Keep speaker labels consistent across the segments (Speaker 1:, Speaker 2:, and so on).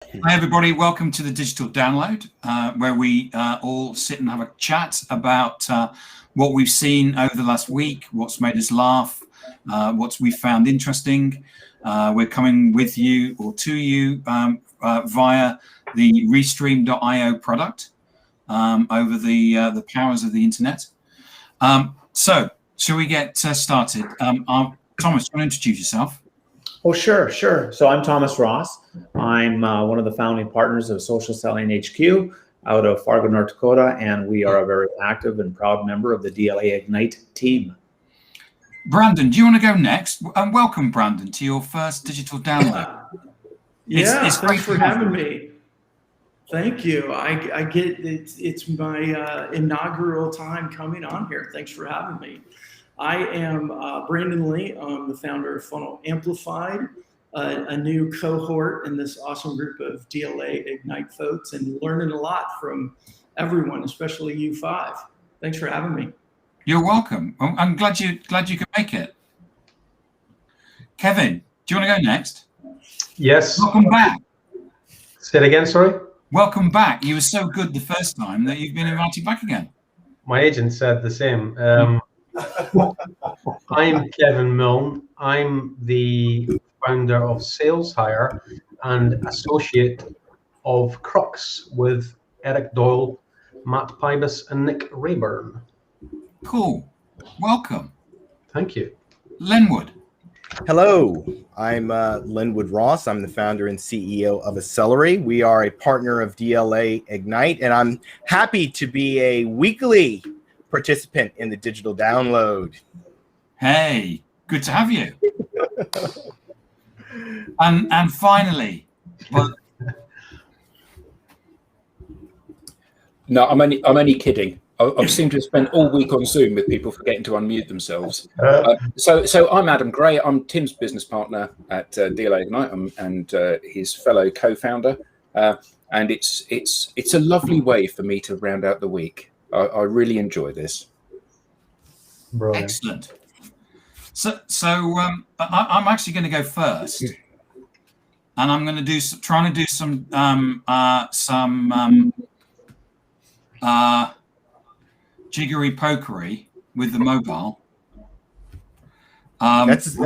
Speaker 1: Hi, everybody. Welcome to the Digital Download, where we all sit and have a chat about what we've seen over the last week, what's made us laugh, what we found interesting. We're coming with you or to you via the Restream.io product over the powers of the internet. So, shall we get started? Thomas, do you want to introduce yourself?
Speaker 2: Oh, sure. So I'm Thomas Ross. I'm one of the founding partners of Social Selling HQ out of Fargo, North Dakota, and we are a very active and proud member of the DLA Ignite team.
Speaker 1: Brandon, do you want to go next? And welcome, Brandon, to your first digital download.
Speaker 3: Thanks for having me. Thank you. I get it's my inaugural time coming on here. Thanks for having me. I am Brandon Lee. I'm the founder of Funnel Amplified, a new cohort in this awesome group of DLA Ignite folks, and learning a lot from everyone, especially you five. Thanks for having me.
Speaker 1: You're welcome. I'm glad you could make it. Kevin, do you want to go next?
Speaker 4: Yes.
Speaker 1: Welcome back.
Speaker 4: Say it again, sorry?
Speaker 1: Welcome back. You were so good the first time that you've been invited back again.
Speaker 4: My agent said the same. I'm Kevin Milne. I'm the founder of Sales Hire and associate of Crux with Eric Doyle, Matt Pybus, and Nick Rayburn.
Speaker 1: Cool. Welcome.
Speaker 4: Thank you.
Speaker 1: Lenwood.
Speaker 5: Hello, I'm Lenwood Ross. I'm the founder and CEO of Accelerate. We are a partner of DLA Ignite, and I'm happy to be a weekly participant in the digital download.
Speaker 1: Hey, good to have you. and finally, well,
Speaker 6: no, I'm only kidding. I've seemed to have spent all week on Zoom with people forgetting to unmute themselves. So I'm Adam Gray. I'm Tim's business partner at DLA Ignite and his fellow co-founder. And it's a lovely way for me to round out the week. I really enjoy this.
Speaker 4: Brilliant.
Speaker 1: Excellent. So I'm actually going to go first, and I'm going to trying to do some jiggery pokery with the mobile.
Speaker 5: That's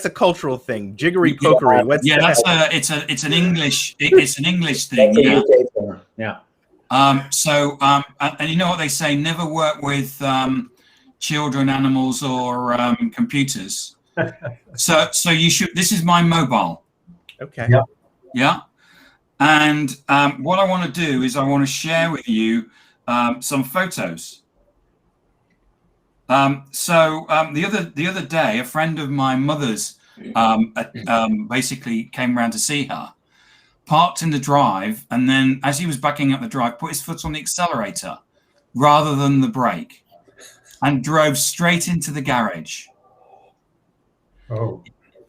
Speaker 5: a cultural thing. Jiggery pokery. What's
Speaker 1: that? It's an English thing.
Speaker 2: Yeah.
Speaker 1: And you know what they say: never work with children, animals, or computers. So you should. This is my mobile.
Speaker 5: Okay.
Speaker 1: Yeah. And what I want to do is I want to share with you some photos. The other day, a friend of my mother's basically came around to see her, parked in the drive, and then as he was backing up the drive, put his foot on the accelerator rather than the brake and drove straight into the garage.
Speaker 4: Oh.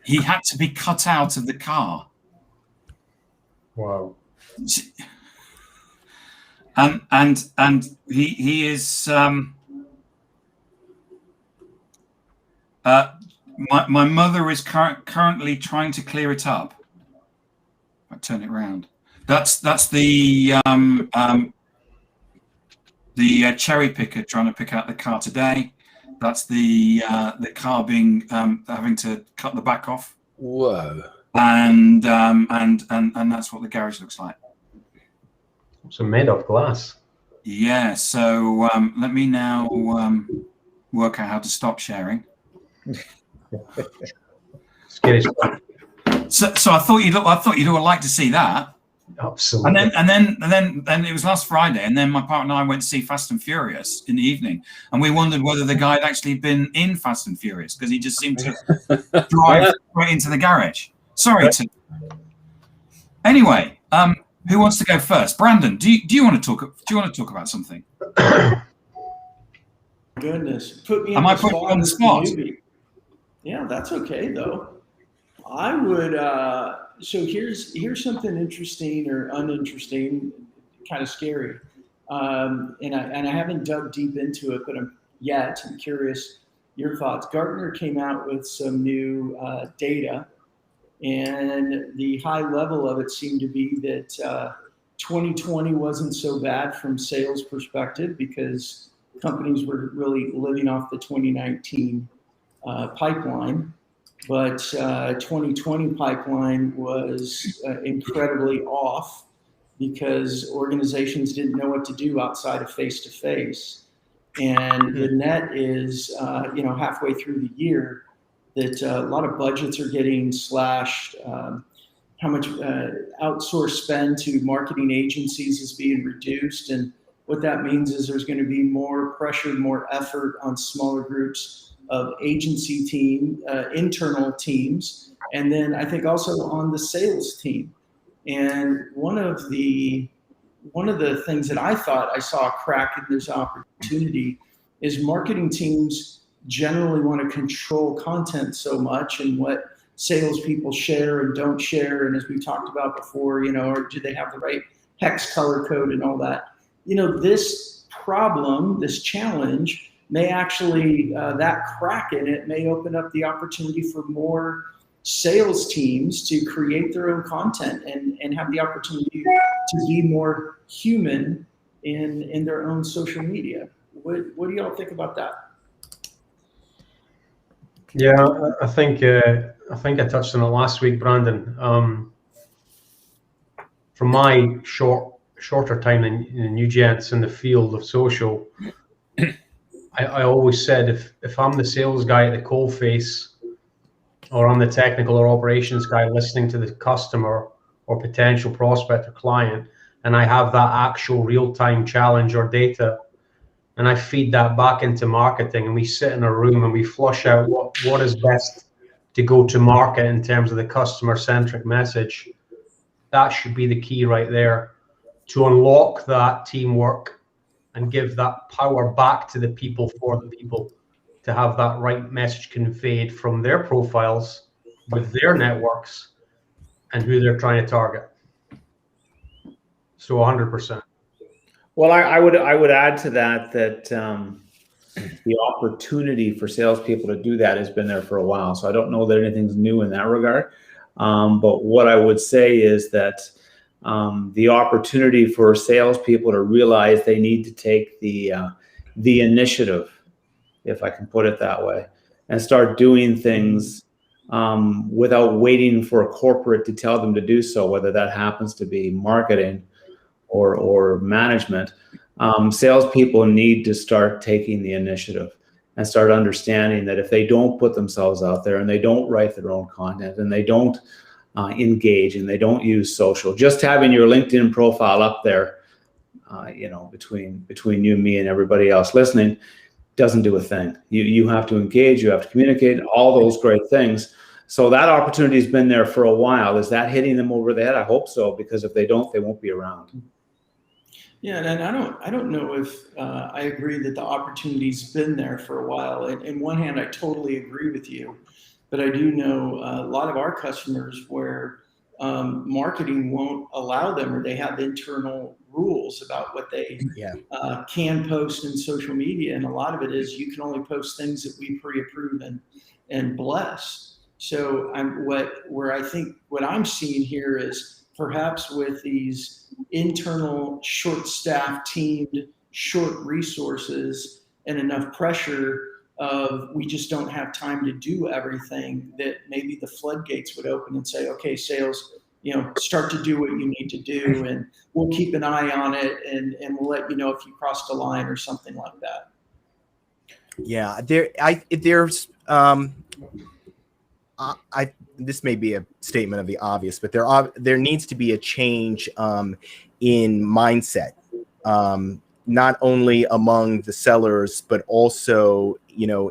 Speaker 1: He had to be cut out of the car.
Speaker 4: Wow.
Speaker 1: And he is my mother is currently trying to clear it up. I turn it around. That's the cherry picker trying to pick out the car today. That's the car being having to cut the back off.
Speaker 6: Whoa.
Speaker 1: And that's what the garage looks like.
Speaker 4: So made of glass.
Speaker 1: Yeah. So let me now work out how to stop sharing.
Speaker 4: Scary stuff.
Speaker 1: So I thought you'd all like to see that.
Speaker 4: Absolutely.
Speaker 1: And then it was last Friday, and then my partner and I went to see Fast and Furious in the evening, and we wondered whether the guy had actually been in Fast and Furious because he just seemed to drive right into the garage. Sorry, Tim. Anyway, who wants to go first? Brandon, do you want to talk about something?
Speaker 3: Goodness, put me.
Speaker 1: Am I putting you on the spot?
Speaker 3: Yeah, that's okay though. I would. So here's something interesting or uninteresting, kind of scary, and I haven't dug deep into it, but I'm curious your thoughts. Gartner came out with some new data And the high level of it seemed to be that 2020 wasn't so bad from sales perspective because companies were really living off the 2019 pipeline. But 2020 pipeline was incredibly off because organizations didn't know what to do outside of face-to-face. And the net is, halfway through the year, that a lot of budgets are getting slashed. How much outsourced spend to marketing agencies is being reduced. And what that means is there's going to be more pressure, more effort on smaller groups of agency team, internal teams, and then I think also on the sales team. And one of the things that I thought I saw a crack in this opportunity is marketing teams generally want to control content so much and what salespeople share and don't share. And as we talked about before, or do they have the right hex color code and all that? This problem, this challenge may actually, that crack in it may open up the opportunity for more sales teams to create their own content and have the opportunity to be more human in their own social media. What do y'all think about that?
Speaker 4: Yeah, I think I touched on it last week, Brandon. From my shorter time in you gents in the field of social, I always said if I'm the sales guy at the coalface, or I'm the technical or operations guy listening to the customer or potential prospect or client, and I have that actual real-time challenge or data, and I feed that back into marketing, and we sit in a room and we flush out what is best to go to market in terms of the customer-centric message, that should be the key right there to unlock that teamwork and give that power back to the people for the people, to have that right message conveyed from their profiles with their networks and who they're trying to target. So 100%.
Speaker 2: Well, I would add to that the opportunity for salespeople to do that has been there for a while. So I don't know that anything's new in that regard. But what I would say is that the opportunity for salespeople to realize they need to take the initiative, if I can put it that way, and start doing things without waiting for a corporate to tell them to do so, whether that happens to be marketing or management. Salespeople need to start taking the initiative and start understanding that if they don't put themselves out there and they don't write their own content and they don't engage and they don't use social, just having your LinkedIn profile up there, between you, me, and everybody else listening, doesn't do a thing. You have to engage, you have to communicate, all those great things. So that opportunity has been there for a while. Is that hitting them over the head? I hope so, because if they don't, they won't be around.
Speaker 3: Yeah, and I don't know if I agree that the opportunity's been there for a while. And in one hand, I totally agree with you, but I do know a lot of our customers where marketing won't allow them, or they have internal rules about what they can post in social media. And a lot of it is you can only post things that we pre-approve and bless. So I think what I'm seeing here is perhaps with these internal short-staffed teamed, short resources and enough pressure of we just don't have time to do everything, that maybe the floodgates would open and say, okay, sales, start to do what you need to do, and we'll keep an eye on it, and we'll let you know if you crossed a line or something like that.
Speaker 5: Yeah, this may be a statement of the obvious, but there needs to be a change in mindset, not only among the sellers, but also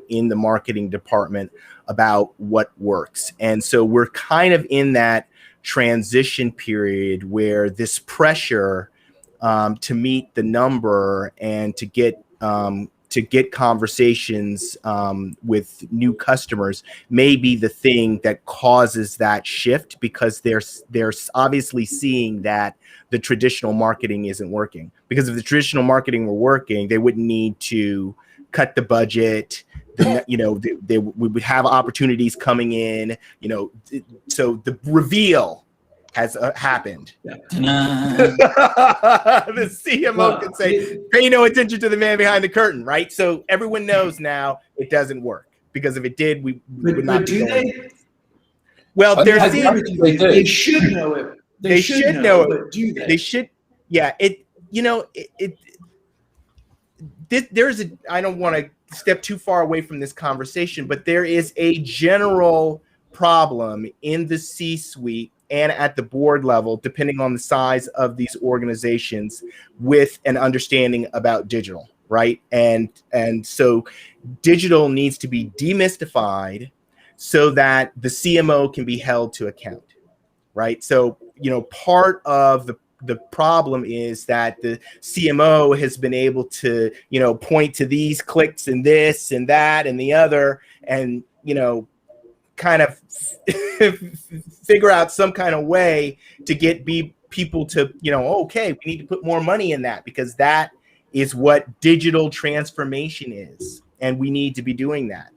Speaker 5: in the marketing department about what works. And so we're kind of in that transition period where this pressure to meet the number and to get conversations with new customers may be the thing that causes that shift, because they're obviously seeing that the traditional marketing isn't working. Because if the traditional marketing were working, they wouldn't need to cut the budget. we would have opportunities coming in, so the reveal has happened.
Speaker 3: Yeah.
Speaker 5: The CMO can say, pay no attention to the man behind the curtain, right? So everyone knows now it doesn't work, because if it did, we would not be going. Well,
Speaker 3: they should know it. They should know it, but do they?
Speaker 5: They should. Yeah. I don't want to step too far away from this conversation, but there is a general problem in the C-suite and at the board level, depending on the size of these organizations, with an understanding about digital, right? And so digital needs to be demystified so that the CMO can be held to account, right? So, part of the problem is that the CMO has been able to, point to these clicks and this and that and the other, and, kind of figure out some kind of way to get people to, okay, we need to put more money in that, because that is what digital transformation is. And we need to be doing that.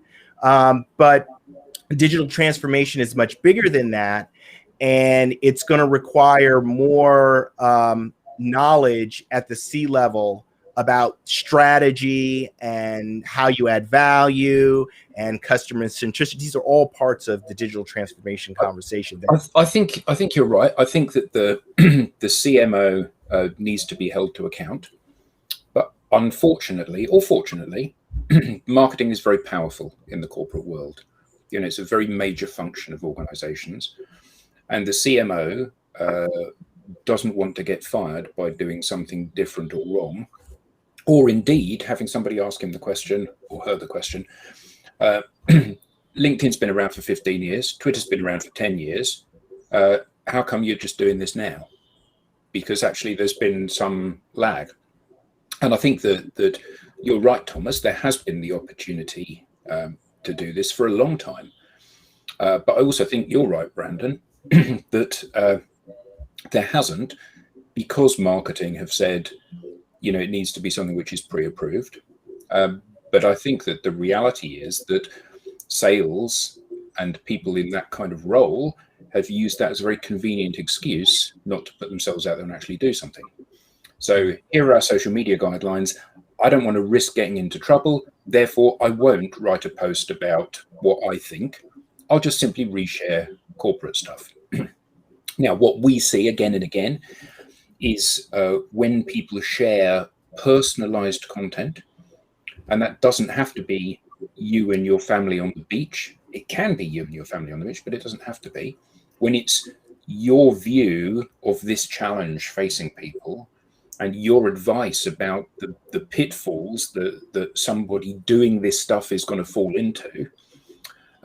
Speaker 5: But digital transformation is much bigger than that. And it's going to require more knowledge at the C level about strategy and how you add value and customer centricity. These are all parts of the digital transformation conversation.
Speaker 6: I think you're right. I think that the CMO needs to be held to account. But unfortunately, or fortunately, marketing is very powerful in the corporate world. It's a very major function of organizations. And the CMO doesn't want to get fired by doing something different or wrong, or indeed having somebody ask him the question or her the question. LinkedIn's been around for 15 years. Twitter's been around for 10 years. How come you're just doing this now? Because actually there's been some lag. And I think that you're right, Thomas. There has been the opportunity to do this for a long time. But I also think you're right, Brandon, that there hasn't, because marketing have said, it needs to be something which is pre-approved. But I think that the reality is that sales and people in that kind of role have used that as a very convenient excuse not to put themselves out there and actually do something. So here are our social media guidelines. I don't want to risk getting into trouble. Therefore, I won't write a post about what I think. I'll just simply reshare corporate stuff. Now, what we see again and again is when people share personalized content, and that doesn't have to be you and your family on the beach. It can be you and your family on the beach, but it doesn't have to be. When it's your view of this challenge facing people and your advice about the pitfalls that somebody doing this stuff is going to fall into,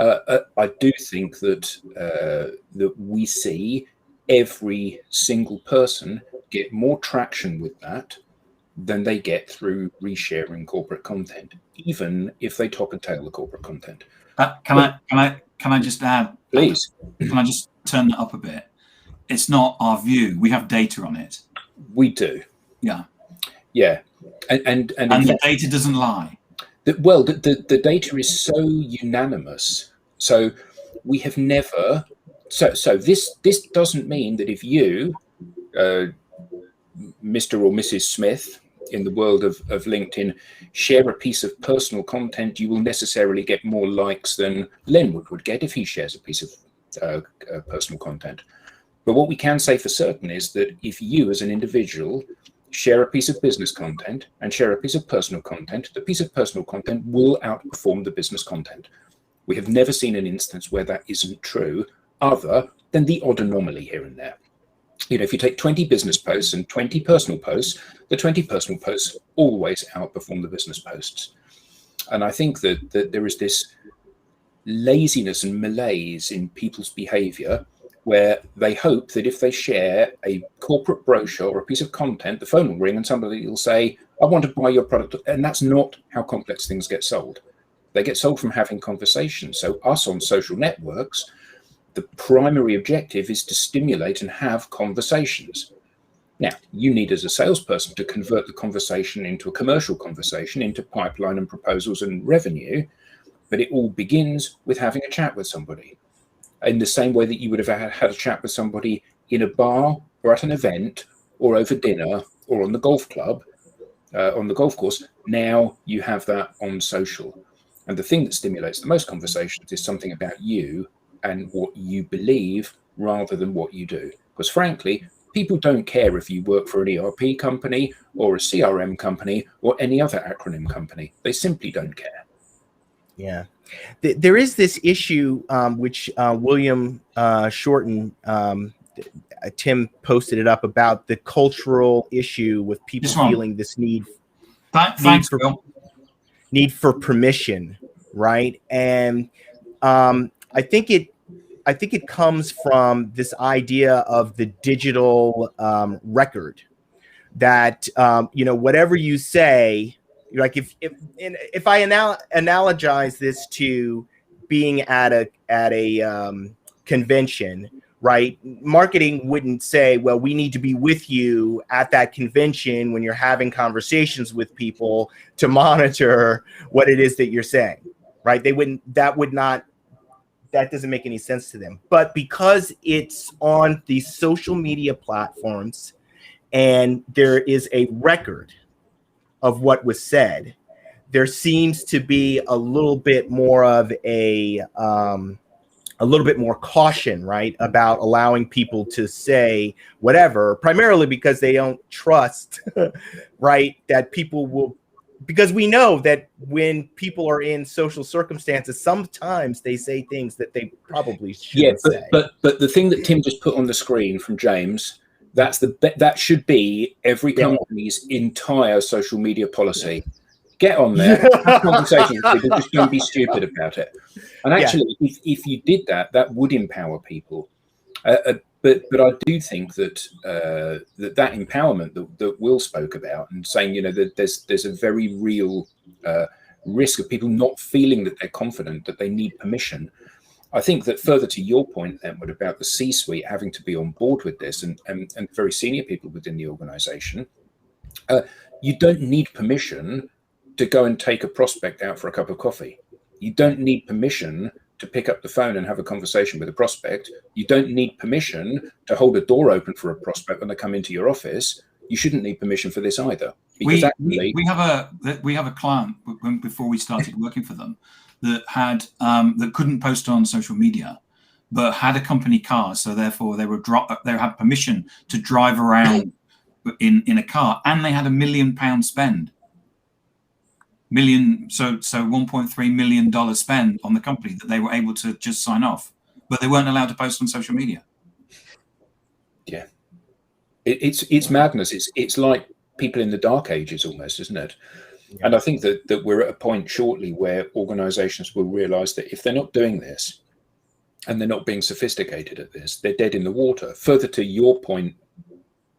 Speaker 6: I do think that we see every single person get more traction with that than they get through resharing corporate content, even if they top and tail the corporate content.
Speaker 1: Can I just add?
Speaker 6: Please.
Speaker 1: Can I just turn that up a bit? It's not our view. We have data on it.
Speaker 6: We do.
Speaker 1: Yeah.
Speaker 6: Yeah. And
Speaker 1: the data doesn't lie.
Speaker 6: The data is so unanimous. So we have never. So this doesn't mean that if you, Mr. or Mrs. Smith, in the world of LinkedIn, share a piece of personal content, you will necessarily get more likes than Len would get if he shares a piece of personal content. But what we can say for certain is that if you as an individual share a piece of business content and share a piece of personal content, the piece of personal content will outperform the business content. We have never seen an instance where that isn't true, other than the odd anomaly here and there. If you take 20 business posts and 20 personal posts, the 20 personal posts always outperform the business posts. And I think that there is this laziness and malaise in people's behavior where they hope that if they share a corporate brochure or a piece of content, the phone will ring and somebody will say, I want to buy your product. And that's not how complex things get sold. They get sold from having conversations. So us on social networks, the primary objective is to stimulate and have conversations. Now, you need as a salesperson to convert the conversation into a commercial conversation, into pipeline and proposals and revenue. but it all begins with having a chat with somebody. In the same way that you would have had a chat with somebody in a bar or at an event or over dinner or on the golf club, on the golf course, now you have that on social. And the thing that stimulates the most conversations is something about you and what you believe rather than what you do. Because frankly, people don't care if you work for an ERP company or a CRM company or any other acronym company. They simply don't care.
Speaker 5: Yeah. There is this issue, which William Shorten, Tim posted it up, about the cultural issue with people feeling this need for permission, right? And I think it comes from this idea of the digital record, that whatever you say, like if I analogize this to being at a convention, right? Marketing wouldn't say, well, we need to be with you at that convention when you're having conversations with people to monitor what it is that you're saying, right? That doesn't make any sense to them. But because it's on these social media platforms and there is a record of what was said, there seems to be a little bit more of a little bit more caution, right, about allowing people to say whatever, primarily because they don't trust, right, that people will, because we know that when people are in social circumstances, sometimes they say things that they probably shouldn't say.
Speaker 6: But the thing that Tim just put on the screen from James, that should be every company's entire social media policy. Get on there, have conversations with people, just don't be stupid about it. And actually, if you did that, that would empower people. But I do think that that empowerment that Will spoke about, and saying, that there's a very real risk of people not feeling that they're confident, that they need permission. I think that further to your point, Edward, about the C-suite having to be on board with this, and very senior people within the organization, you don't need permission to go and take a prospect out for a cup of coffee. You don't need permission to pick up the phone and have a conversation with a prospect. You don't need permission to hold a door open for a prospect when they come into your office. You shouldn't need permission for this either. Because
Speaker 1: we have a client before we started working for them that had that couldn't post on social media, but had a company car, so therefore they had permission to drive around in a car, and they had £1 million spend. So $1.3 million spend on the company that they were able to just sign off, but they weren't allowed to post on social media.
Speaker 6: Yeah, it's madness. It's like people in the dark ages almost, isn't it? Yeah. And I think that we're at a point shortly where organizations will realize that if they're not doing this and they're not being sophisticated at this, they're dead in the water. Further to your point,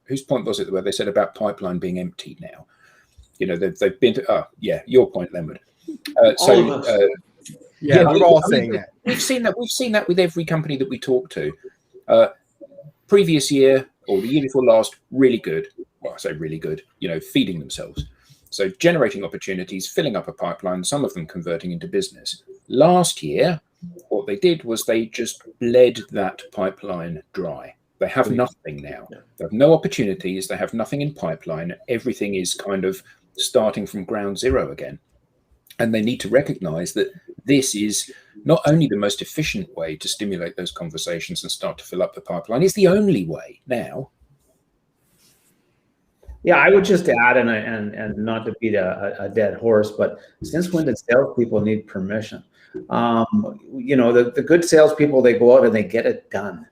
Speaker 6: whose point was it where they said about pipeline being empty now? They've been to, your point, Leonard.
Speaker 3: We're
Speaker 5: all saying that.
Speaker 6: We've seen that with every company that we talk to. Previous year or the year before last, really good. Well, I say really good, feeding themselves. So generating opportunities, filling up a pipeline, some of them converting into business. Last year, what they did was they just bled that pipeline dry. They have nothing now. They have no opportunities. They have nothing in pipeline. Everything is kind of starting from ground zero again. And they need to recognize that this is not only the most efficient way to stimulate those conversations and start to fill up the pipeline, it's the only way now.
Speaker 2: Yeah, I would just add, and not to beat a dead horse, but since when did salespeople need permission? The good salespeople, they go out and they get it done.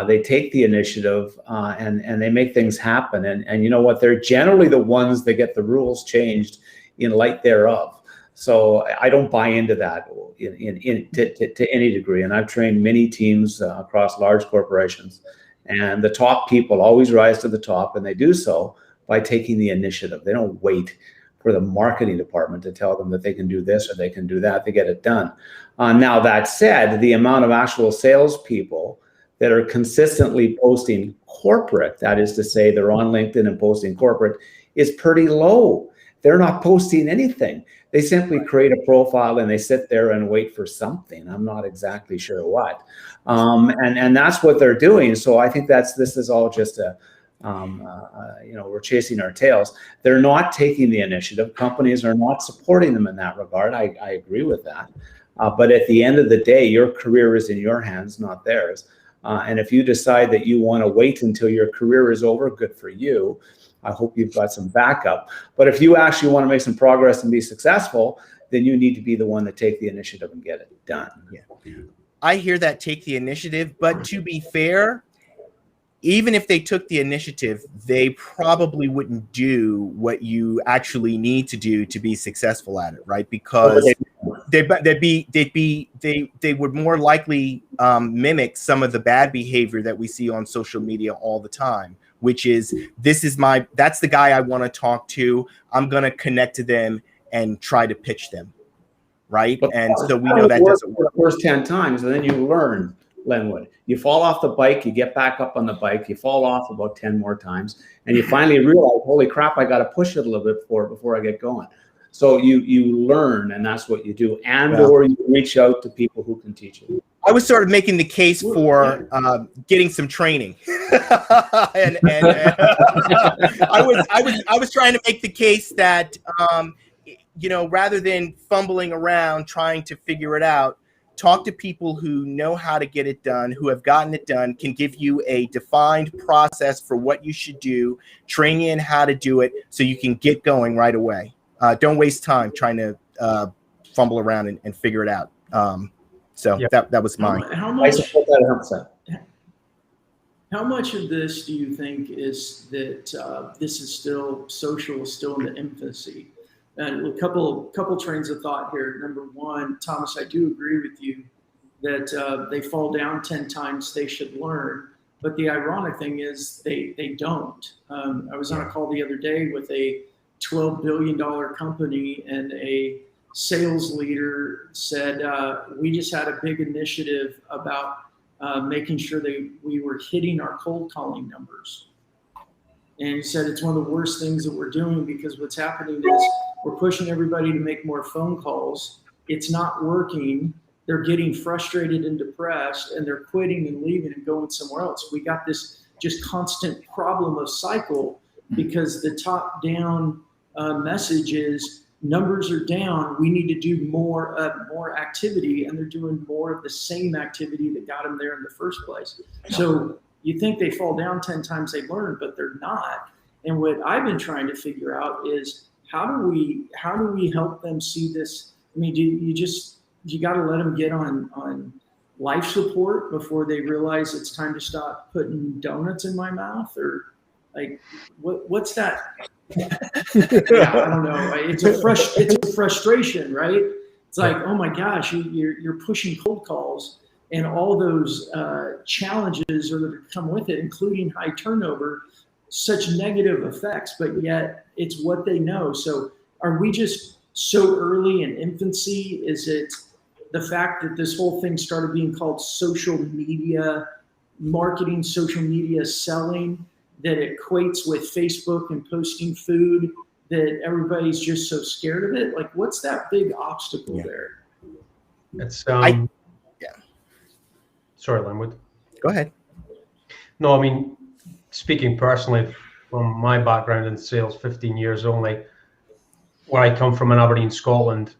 Speaker 2: They take the initiative and they make things happen. And you know what? They're generally the ones that get the rules changed in light thereof. So I don't buy into that to any degree. And I've trained many teams across large corporations. And the top people always rise to the top, and they do so by taking the initiative. They don't wait for the marketing department to tell them that they can do this or they can do that. They get it done. Now, that said, the amount of actual salespeople that are consistently posting corporate, that is to say, they're on LinkedIn and posting corporate, is pretty low. they're not posting anything. They simply create a profile and they sit there and wait for something. I'm not exactly sure what. And that's what they're doing. So I think this is all just we're chasing our tails. They're not taking the initiative. Companies are not supporting them in that regard. I agree with that. But at the end of the day, your career is in your hands, not theirs. And if you decide that you want to wait until your career is over, good for you. I hope you've got some backup. But if you actually want to make some progress and be successful, then you need to be the one to take the initiative and get it done.
Speaker 5: Yeah. I hear that, take the initiative, but to be fair, even if they took the initiative, they probably wouldn't do what you actually need to do to be successful at it, right? Because they would more likely mimic some of the bad behavior that we see on social media all the time, which is, that's the guy I want to talk to. I'm going to connect to them and try to pitch them, right? And so we know that doesn't work.
Speaker 2: The first 10 times, and then you learn, Lenwood. You fall off the bike, you get back up on the bike, you fall off about 10 more times, and you finally realize, holy crap, I got to push it a little bit before I get going. So you learn, and that's what you do, or you reach out to people who can teach you.
Speaker 5: I was sort of making the case for getting some training, and I was trying to make the case that rather than fumbling around trying to figure it out, talk to people who know how to get it done, who have gotten it done, can give you a defined process for what you should do, train you in how to do it so you can get going right away. Don't waste time trying to fumble around and figure it out. That was mine.
Speaker 3: How much of this do you think is that this is still in the infancy? And a couple trains of thought here. Number one, Thomas, I do agree with you that they fall down 10 times, they should learn. But the ironic thing is they don't. I was on a call the other day with a $12 billion company, and a sales leader said, we just had a big initiative about making sure that we were hitting our cold calling numbers. And he said it's one of the worst things that we're doing, because what's happening is we're pushing everybody to make more phone calls. It's not working. They're getting frustrated and depressed, and they're quitting and leaving and going somewhere else. We got this just constant problem of cycle, because the top-down message is numbers are down. We need to do more activity, and they're doing more of the same activity that got them there in the first place. So you think they fall down 10 times, they learn, but they're not. And what I've been trying to figure out is how do we help them see this? I mean, you got to let them get on life support before they realize it's time to stop putting donuts in my mouth, or like what's that? Yeah, I don't know. It's a frustration, right? It's like, oh my gosh, you're pushing cold calls and all those challenges that come with it, including high turnover, such negative effects, but yet it's what they know. So are we just so early in infancy? Is it the fact that this whole thing started being called social media marketing, social media selling, that equates with Facebook and posting food, that everybody's just so scared of it? Like, what's that big obstacle there?
Speaker 4: It's Sorry, Linwood.
Speaker 5: Go ahead.
Speaker 4: No, I mean, speaking personally from my background in sales, 15 years only, where I come from in Aberdeen, Scotland,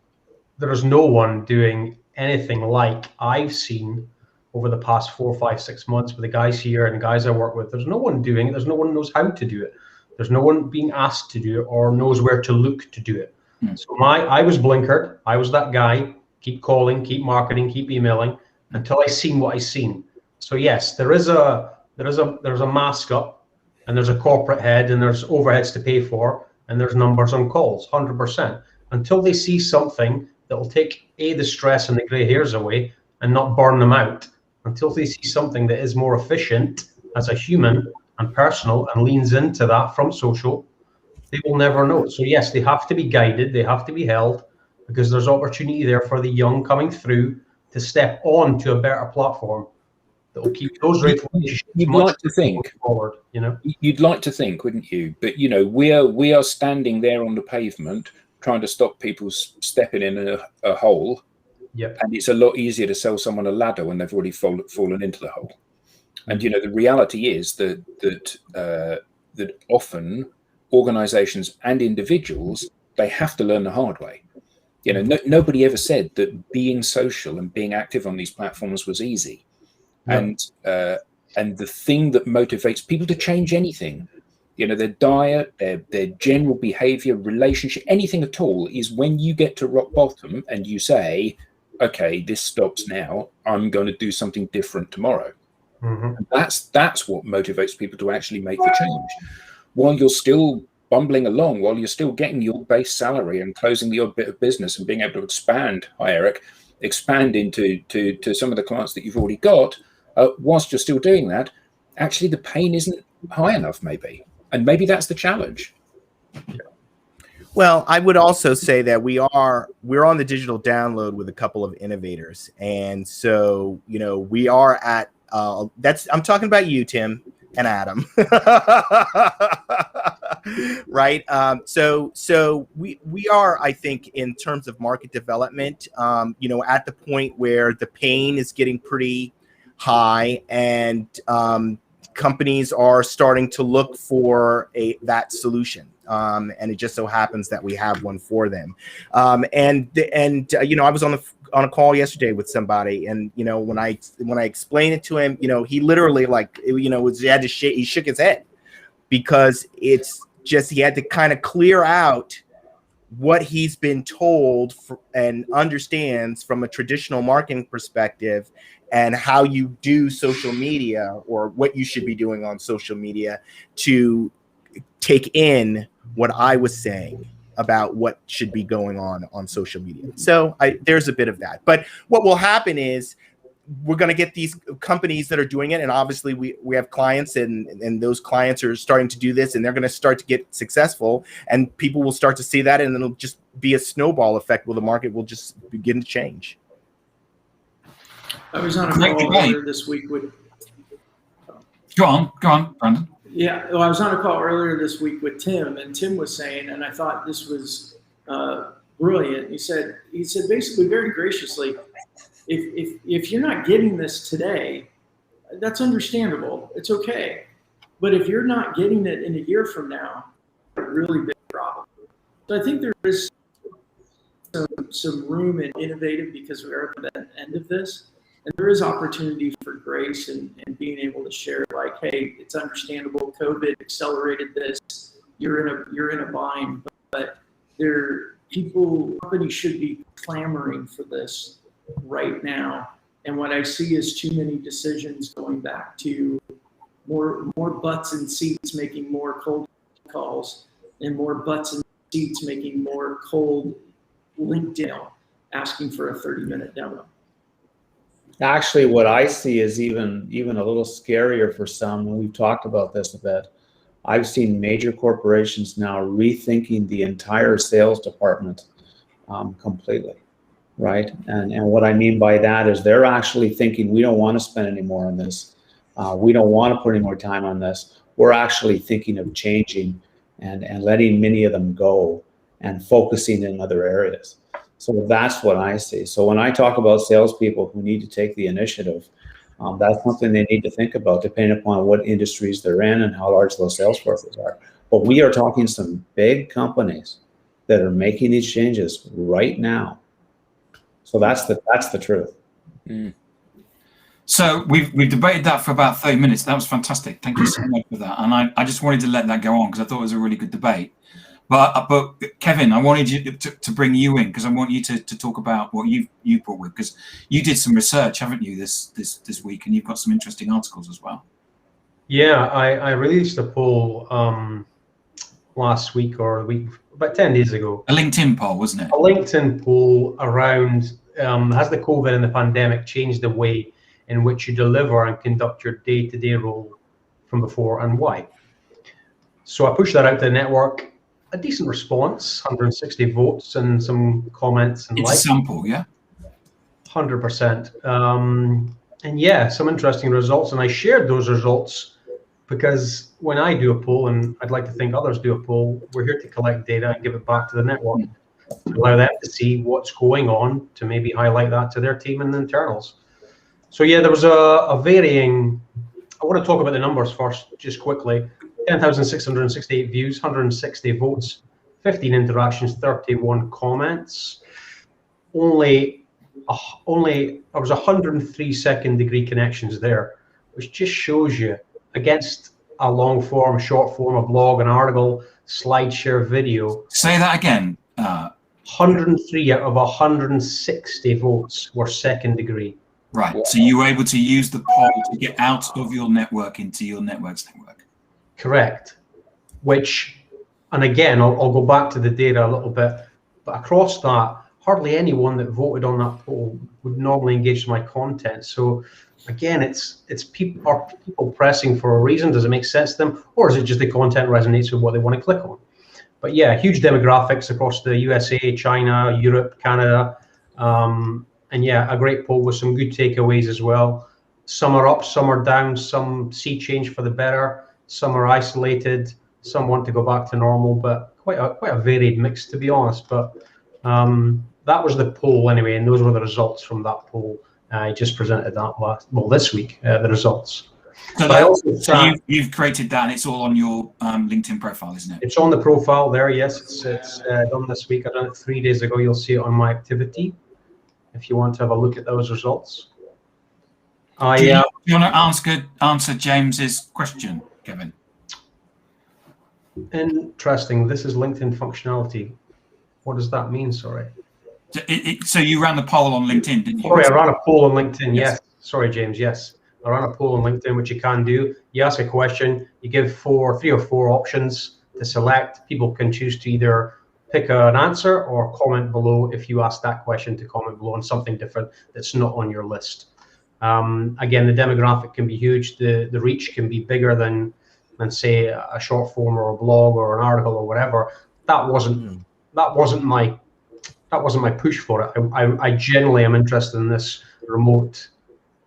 Speaker 4: there is no one doing anything like I've seen over the past 4, 5, 6 months with the guys here and the guys I work with. There's no one doing it. There's no one who knows how to do it. There's no one being asked to do it or knows where to look to do it. So I was blinkered. I was that guy. Keep calling, keep marketing, keep emailing until I seen what I seen. So yes, there is a mask up, and there's a corporate head, and there's overheads to pay for, and there's numbers on calls, 100%. Until they see something that will take the stress and the grey hairs away and not burn them out, until they see something that is more efficient as a human and personal and leans into that from social, they will never know. So yes, they have to be guided, they have to be held, because there's opportunity there for the young coming through to step on to a better platform. that will keep those relationships
Speaker 6: You'd
Speaker 4: much
Speaker 6: like to think
Speaker 4: forward. You know,
Speaker 6: you'd like to think, wouldn't you? But we are standing there on the pavement trying to stop people stepping in a hole.
Speaker 4: Yep.
Speaker 6: And it's a lot easier to sell someone a ladder when they've already fallen into the hole. And the reality is that often organizations and individuals, they have to learn the hard way. Nobody ever said that being social and being active on these platforms was easy. No. And the thing that motivates people to change anything, their diet, their general behavior, relationship, anything at all, is when you get to rock bottom and you say, okay, this stops now, I'm going to do something different tomorrow. Mm-hmm. That's what motivates people to actually make the change. While you're still bumbling along, while you're still getting your base salary and closing the odd bit of business and being able to expand, hi Eric, expand into some of the clients that you've already got, whilst you're still doing that, actually the pain isn't high enough maybe. And maybe that's the challenge.
Speaker 5: Yeah. Well, I would also say that we're on the digital download with a couple of innovators. And so, we are at, I'm talking about you, Tim and Adam, right? So we are, I think, in terms of market development, at the point where the pain is getting pretty high and companies are starting to look for that solution. And it just so happens that we have one for them. I was on a call yesterday with somebody, and when I explained it to him, he literally he shook his head, because it's just, he had to kind of clear out what he's been told and understands from a traditional marketing perspective, and how you do social media, or what you should be doing on social media, to take in what I was saying about what should be going on social media. So there's a bit of that. But what will happen is we're going to get these companies that are doing it. And obviously we have clients, and those clients are starting to do this, and they're going to start to get successful, and people will start to see that, and it'll just be a snowball effect where the market will just begin to change.
Speaker 3: I was on a call earlier this week with...
Speaker 1: Go on, Brandon.
Speaker 3: Yeah, well, I was on a call earlier this week with Tim, and Tim was saying, and I thought this was brilliant. He said basically very graciously, if you're not getting this today, that's understandable. It's okay. But if you're not getting it in a year from now, a really big problem. So I think there is some room in innovative, because we're at the end of this. And there is opportunity for grace and being able to share, like, hey, it's understandable. COVID accelerated this. You're in a bind, but companies should be clamoring for this right now. And what I see is too many decisions going back to more butts and seats making more cold calls, and more butts and seats making more cold LinkedIn asking for a 30-minute demo.
Speaker 2: Actually, what I see is even a little scarier for some. When we've talked about this a bit, I've seen major corporations now rethinking the entire sales department completely, right? And what I mean by that is they're actually thinking, we don't want to spend any more on this. We don't want to put any more time on this. We're actually thinking of changing and letting many of them go and focusing in other areas. So that's what I see. So when I talk about salespeople who need to take the initiative, that's something they need to think about, depending upon what industries they're in and how large those sales forces are. But we are talking some big companies that are making these changes right now. So that's the truth.
Speaker 1: Mm. So we've debated that for about 30 minutes. That was fantastic. Thank you so much for that. And I just wanted to let that go on because I thought it was a really good debate. But Kevin, I wanted you to bring you in because I want you to talk about what you brought with, because you did some research, haven't you, this week, and you've got some interesting articles as well.
Speaker 4: Yeah, I released a poll last week or a week, about 10 days ago.
Speaker 1: A LinkedIn poll, wasn't it?
Speaker 4: A LinkedIn poll around has the COVID and the pandemic changed the way in which you deliver and conduct your day-to-day role from before, and why? So I pushed that out to the network. A decent response, 160 votes and some comments and
Speaker 1: it's
Speaker 4: likes.
Speaker 1: a sample, yeah?
Speaker 4: 100%. yeah, some interesting results. And I shared those results because when I do a poll, and I'd like to think others do a poll, we're here to collect data and give it back to the network, allow them to see what's going on, to maybe highlight that to their team and internals. So yeah, there was a varying, I want to talk about the numbers first, just quickly. 10,668 views, 160 votes, 15 interactions, 31 comments. Only there was 103 second-degree connections there, which just shows you, against a long form, short form, a blog, an article, SlideShare video.
Speaker 1: Say that again.
Speaker 4: 103 out of 160 votes were second degree.
Speaker 1: Right. So you were able to use the poll to get out of your network into your network's network.
Speaker 4: Correct. Which, and again, I'll go back to the data a little bit, but across that, hardly anyone that voted on that poll would normally engage my content. So again, it's people, are people pressing for a reason? Does it make sense to them? Or is it just the content resonates with what they want to click on? But yeah, huge demographics across the USA, China, Europe, Canada. And yeah, a great poll with some good takeaways as well. Some are up, some are down, some see change for the better, some are isolated, some want to go back to normal, but quite a varied mix, to be honest. But that was the poll anyway, and those were the results from that poll. I just presented that this week, the results.
Speaker 1: So, you've created that, and it's all on your LinkedIn profile, isn't it?
Speaker 4: It's on the profile there, yes. It's done this week. I done it 3 days ago. You'll see it on my activity if you want to have a look at those results.
Speaker 1: Do you want to answer James's question, Kevin?
Speaker 4: Interesting. This is LinkedIn functionality. What does that mean? Sorry.
Speaker 1: So you ran the poll on LinkedIn, didn't you?
Speaker 4: Sorry, I ran a poll on LinkedIn. Yes. Sorry, James. Yes. I ran a poll on LinkedIn, which you can do. You ask a question, you give 3 or 4 options to select. People can choose to either pick an answer or comment below if you ask that question, to comment below on something different that's not on your list. Again, the demographic can be huge. The reach can be bigger than say a short form or a blog or an article or whatever. That wasn't my push for it. I generally am interested in this remote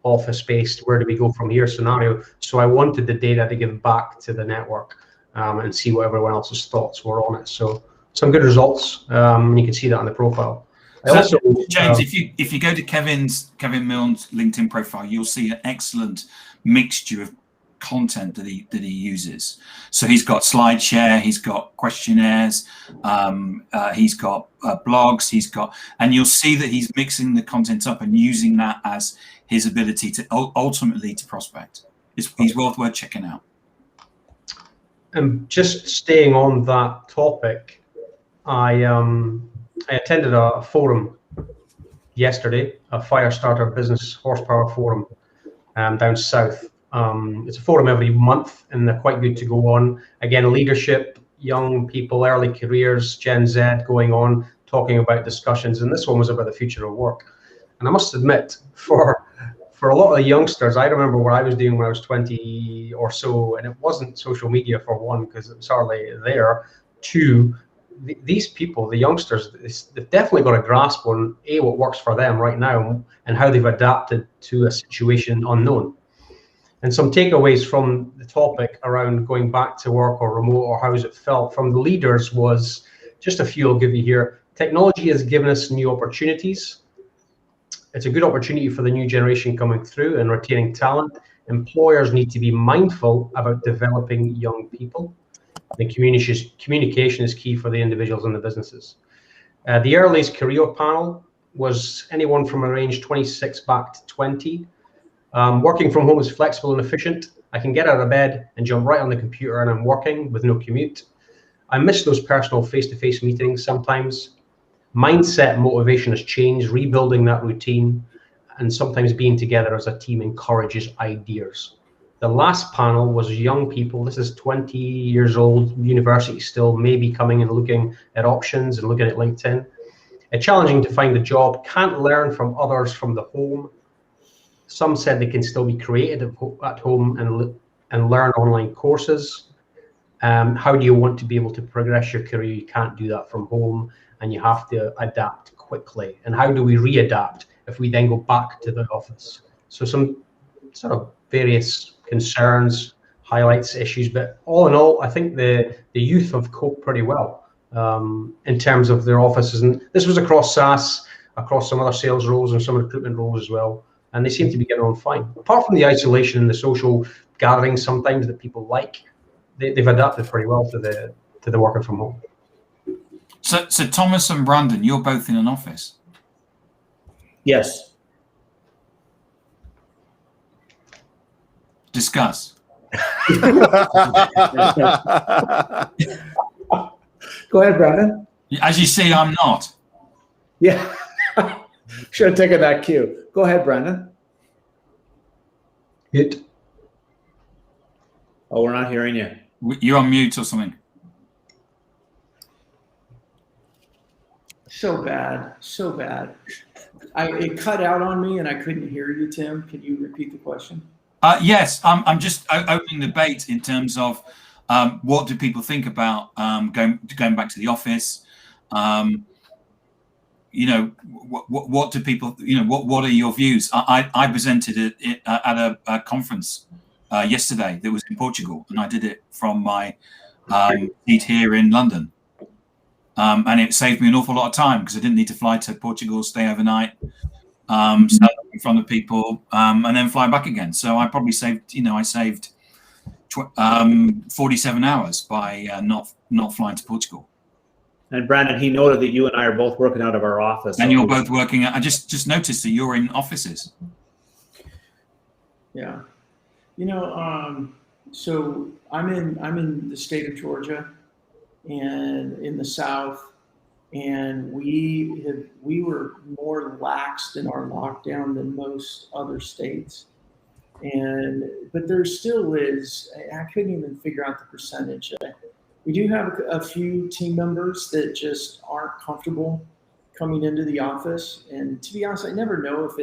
Speaker 4: office-based, where do we go from here scenario. So I wanted the data to give back to the network and see what everyone else's thoughts were on it. So some good results. You can see that on the profile.
Speaker 1: Also, James, if you go to Kevin Milne's LinkedIn profile, you'll see an excellent mixture of content that he uses. So he's got SlideShare, he's got questionnaires, he's got blogs, and you'll see that he's mixing the content up and using that as his ability to ultimately to prospect. He's worth checking out.
Speaker 4: And just staying on that topic, I attended a forum yesterday, a Firestarter Business Horsepower Forum down south. It's a forum every month, and they're quite good to go on. Again, leadership, young people, early careers, Gen Z going on, talking about discussions. And this one was about the future of work. And I must admit, for a lot of the youngsters, I remember what I was doing when I was 20 or so, and it wasn't social media, for one, because it was hardly there. 2, these people, the youngsters, they've definitely got a grasp on what works for them right now and how they've adapted to a situation unknown. And some takeaways from the topic around going back to work or remote, or how has it felt from the leaders, was just a few I'll give you here. Technology has given us new opportunities. It's a good opportunity for the new generation coming through and retaining talent. Employers need to be mindful about developing young people. The communication is key for the individuals and the businesses. The earliest career panel was anyone from a range 26 back to 20. Working from home is flexible and efficient. I can get out of bed and jump right on the computer and I'm working with no commute. I miss those personal face-to-face meetings sometimes. Mindset motivation has changed, rebuilding that routine, and sometimes being together as a team encourages ideas. The last panel was young people. This is 20 years old, university still, maybe coming and looking at options and looking at LinkedIn. It's challenging to find a job, can't learn from others from the home. Some said they can still be creative at home and learn online courses. How do you want to be able to progress your career? You can't do that from home, and you have to adapt quickly. And how do we readapt if we then go back to the office? So some sort of various concerns, highlights, issues, but all in all, I think the youth have coped pretty well in terms of their offices. And this was across SaaS, across some other sales roles and some recruitment roles as well. And they seem to be getting on fine. Apart from the isolation and the social gatherings sometimes that people like, they've adapted pretty well to the working from home.
Speaker 1: So Thomas and Brandon, you're both in an office.
Speaker 2: Yes.
Speaker 1: Discuss.
Speaker 2: Go ahead, Brandon.
Speaker 1: As you see, I'm not.
Speaker 2: Yeah. Should have taken that cue. Go ahead, Brandon.
Speaker 4: Good.
Speaker 2: Oh, we're not hearing you.
Speaker 1: You're on mute or something.
Speaker 3: So bad, so bad. It cut out on me and I couldn't hear you, Tim. Can you repeat the question?
Speaker 1: Yes, I'm just opening the debate in terms of what do people think about going back to the office. What do people, what are your views? I presented it at a conference yesterday that was in Portugal, and I did it from my seat here in London. And it saved me an awful lot of time because I didn't need to fly to Portugal, stay overnight, stand up in front of people, and then fly back again. So I probably saved, I saved 47 hours by not flying to Portugal.
Speaker 2: And Brandon, he noted that you and I are both working out of our office.
Speaker 1: And you're both working. I just noticed that you're in offices.
Speaker 3: Yeah, so I'm in the state of Georgia, and in the South, and we were more laxed in our lockdown than most other states, but there still is. I couldn't even figure out the percentage. We do have a few team members that just aren't comfortable coming into the office. And to be honest, I never know if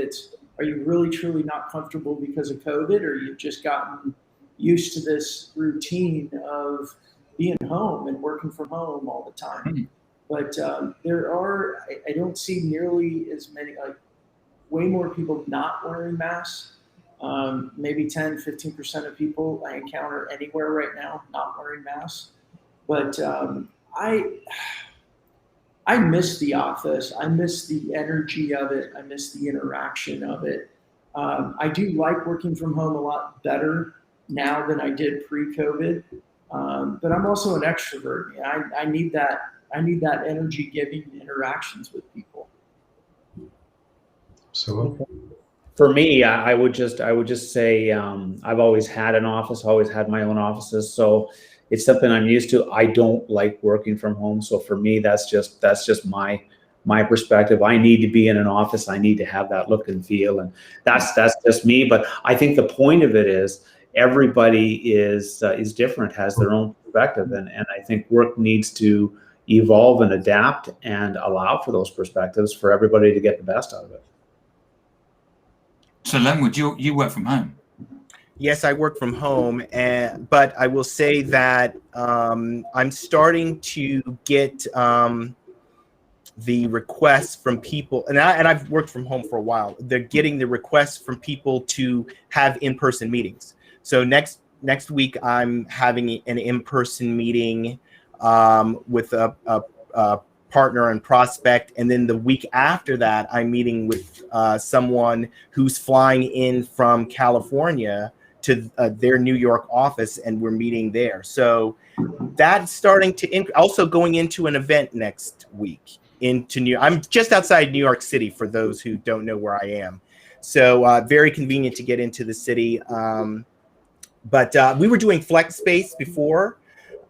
Speaker 3: are you really truly not comfortable because of COVID, or you've just gotten used to this routine of being home and working from home all the time. Mm-hmm. But I don't see nearly as many, way more people not wearing masks. Maybe 10, 15% of people I encounter anywhere right now not wearing masks. But I miss the office. I miss the energy of it. I miss the interaction of it. I do like working from home a lot better now than I did pre-COVID. But I'm also an extrovert. I need that energy-giving interactions with people.
Speaker 4: So
Speaker 2: for me, I would just say I've always had an office, always had my own offices. So it's something I'm used to. I don't like working from home. So for me, that's just my perspective. I need to be in an office. I need to have that look and feel, and that's just me. But I think the point of it is everybody is different, has their own perspective, and I think work needs to evolve and adapt and allow for those perspectives for everybody to get the best out of it.
Speaker 1: So Lenwood, you work from home.
Speaker 5: Yes, I work from home, but I will say that I'm starting to get the requests from people, and I've worked from home for a while. They're getting the requests from people to have in-person meetings. So next week, I'm having an in-person meeting with a partner and prospect, and then the week after that, I'm meeting with someone who's flying in from California to their New York office, and we're meeting there. So that's starting to also going into an event next week into I'm just outside New York City for those who don't know where I am. So very convenient to get into the city. But we were doing flex space before.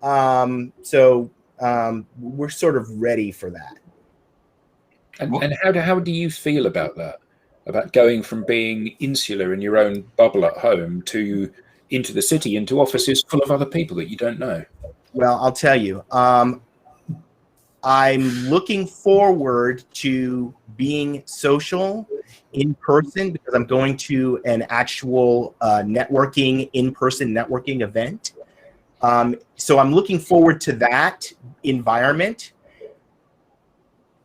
Speaker 5: So we're sort of ready for that.
Speaker 6: And how do you feel about that? About going from being insular in your own bubble at home to into the city, into offices full of other people that you don't know?
Speaker 5: Well, I'll tell you, I'm looking forward to being social in person because I'm going to an actual in-person networking event. So I'm looking forward to that environment.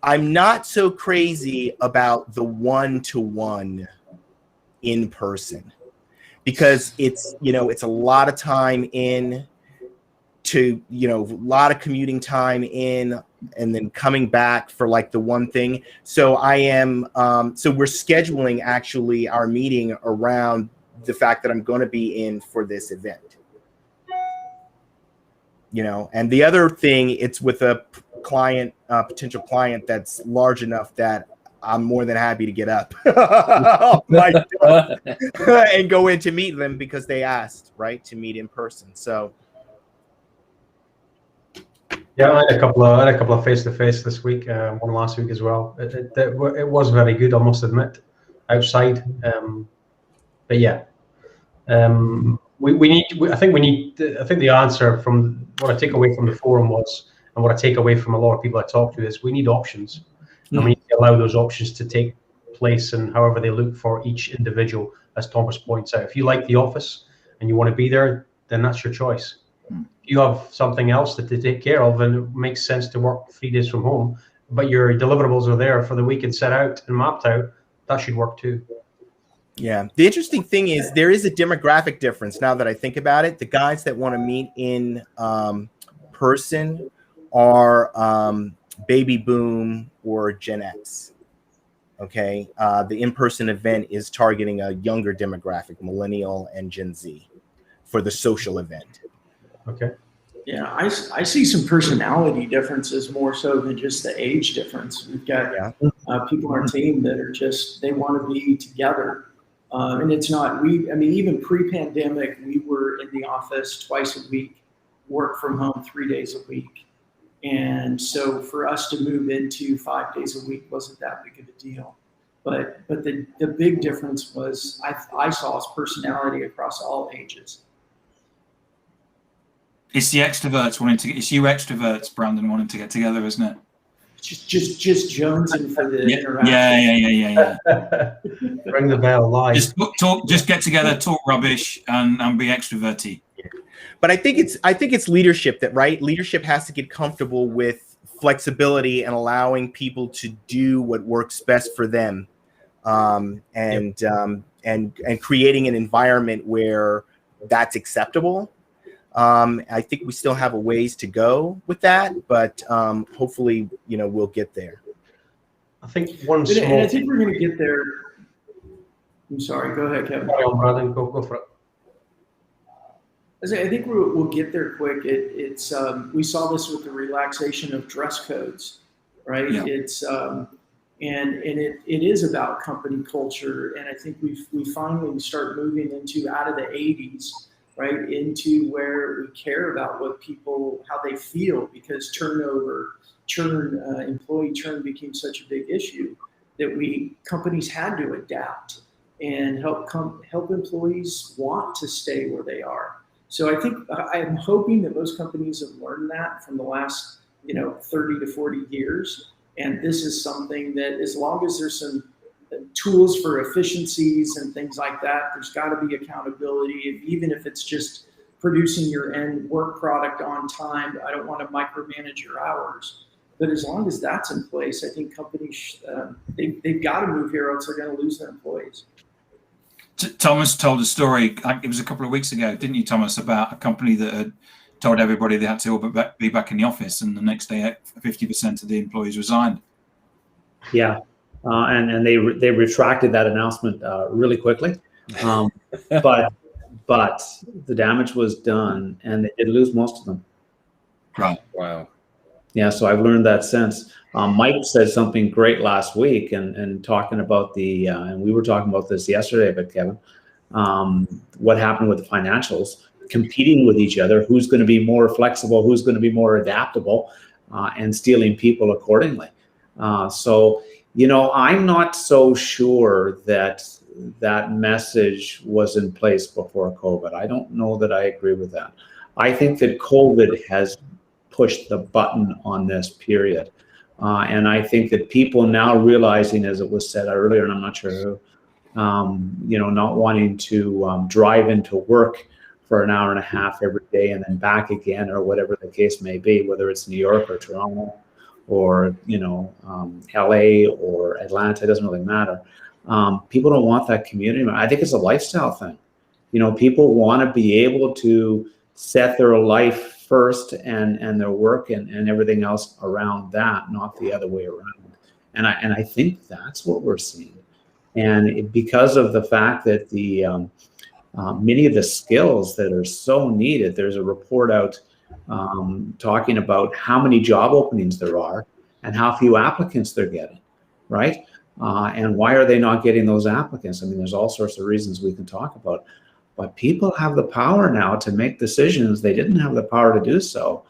Speaker 5: I'm not so crazy about the one-to-one in person, because it's, you know, it's a lot of time in to, you know, a lot of commuting time in, and then coming back for like the one thing. So I am, so we're scheduling actually our meeting around the fact that I'm going to be in for this event. You know, and the other thing, it's with a client, potential client that's large enough that I'm more than happy to get up myself and go in to meet them because they asked, right, to meet in person. So.
Speaker 4: Yeah, I had a couple of face-to-face this week, one last week as well. It was very good, I must admit, outside. But yeah, I think the answer from what I take away from the forum was, and what I take away from a lot of people I talk to, is we need options, and we need to allow those options to take place, and however they look for each individual, as Thomas points out. If you like the office and you want to be there, then that's your choice. If you have something else that to take care of, and it makes sense to work 3 days from home, but your deliverables are there for the week and set out and mapped out, that should work too.
Speaker 5: Yeah. The interesting thing is there is a demographic difference now that I think about it. The guys that want to meet in person are baby boom or Gen X. Okay. The in-person event is targeting a younger demographic, millennial and Gen Z, for the social event.
Speaker 3: Okay. Yeah, I see some personality differences more so than just the age difference. We've got people on our team that are just, they want to be together. And it's not, I mean, even pre-pandemic, we were in the office twice a week, work from home 3 days a week. And so for us to move into 5 days a week wasn't that big of a deal. But the big difference was I saw his personality across all ages.
Speaker 1: It's the extroverts wanting to. It's you extroverts, Brandon, wanting to get together, isn't it?
Speaker 3: Just jonesing for the interaction.
Speaker 1: Yeah.
Speaker 4: Ring the bell live.
Speaker 1: Just get together, talk rubbish, and be extroverty.
Speaker 5: But I think it's leadership that, right? Leadership has to get comfortable with flexibility and allowing people to do what works best for them, and creating an environment where that's acceptable. I think we still have a ways to go with that, but hopefully, you know, we'll get there.
Speaker 4: I think
Speaker 3: and I think we're going to get there. I'm sorry. Go ahead, Kevin.
Speaker 4: Carry on, Brandon. Go for it.
Speaker 3: I think we'll get there quick. It's we saw this with the relaxation of dress codes, right? Yeah. It's and it is about company culture, and I think we finally start moving into out of the 80s. Right, into where we care about what people, how they feel, because employee churn became such a big issue that companies had to adapt and help employees want to stay where they are. So I think I'm hoping that most companies have learned that from the last 30 to 40 years, and this is something that, as long as there's some tools for efficiencies and things like that, there's got to be accountability, even if it's just producing your end work product on time. I don't want to micromanage your hours, but as long as that's in place, I think companies they've got to move here, or else they're going to lose their employees.
Speaker 1: Thomas told a story, it was a couple of weeks ago, didn't you, Thomas, about a company that had told everybody they had to all be back in the office, and the next day 50% of the employees resigned.
Speaker 2: Yeah. And they retracted that announcement really quickly, but the damage was done, and they did lose most of them.
Speaker 1: Right.
Speaker 6: Wow.
Speaker 2: Yeah. So I've learned that since. Mike said something great last week, and talking about and we were talking about this yesterday, but Kevin, what happened with the financials competing with each other? Who's going to be more flexible? Who's going to be more adaptable, and stealing people accordingly? So. I'm not so sure that message was in place before COVID. I don't know that I agree with that. I think that COVID has pushed the button on this period. And I think that people now realizing, as it was said earlier, and I'm not sure who, not wanting to drive into work for an hour and a half every day and then back again, or whatever the case may be, whether it's New York or Toronto, or LA or Atlanta, it doesn't really matter. People don't want that community. I think it's a lifestyle thing. You know, people want to be able to set their life first and their work and everything else around that, not the other way around. And I think that's what we're seeing. And because of the fact that the many of the skills that are so needed, there's a report out talking about how many job openings there are and how few applicants they're getting, right? And why are they not getting those applicants? I mean, there's all sorts of reasons we can talk about, but people have the power now to make decisions. They didn't have the power to do so